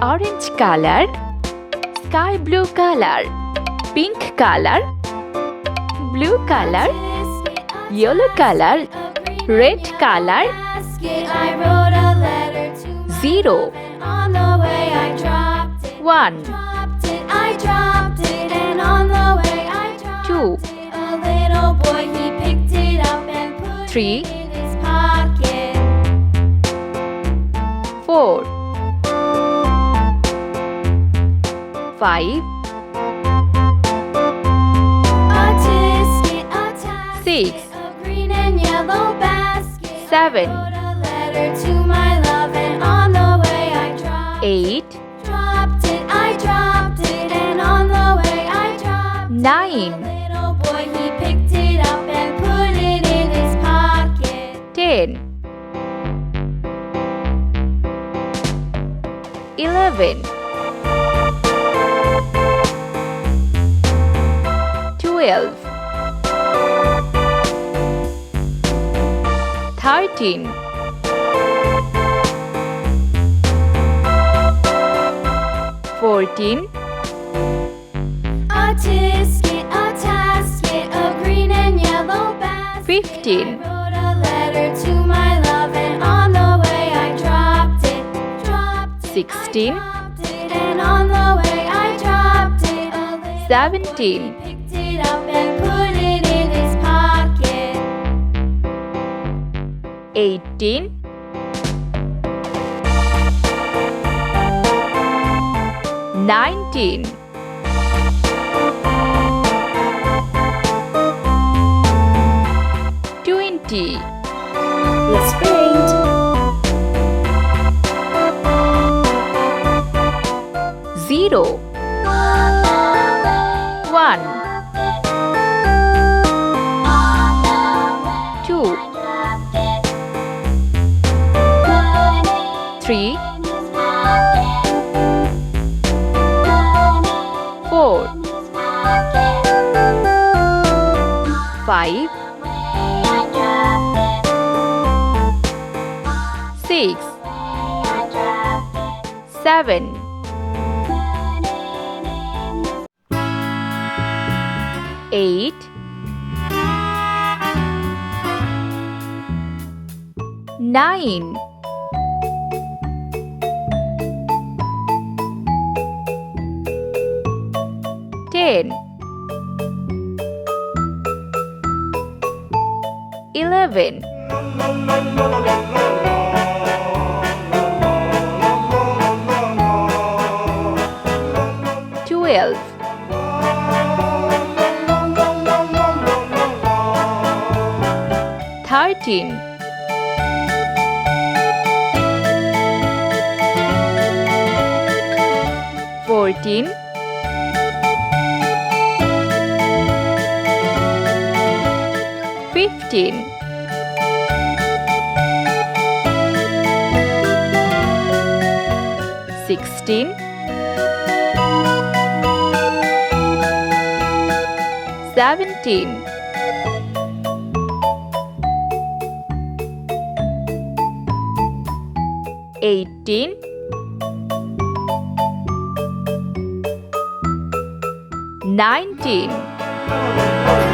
orange color, sky blue color, pink color, blue color, yellow color, red color. 0 1 2 3 4 5 6 7 8 9 10 11 12 13 14 15 16 17 18 19 20 Let's paint. 0 1 2 3 4 5 6 7 8 9 10 11 12 13 14 15 16 17 18 19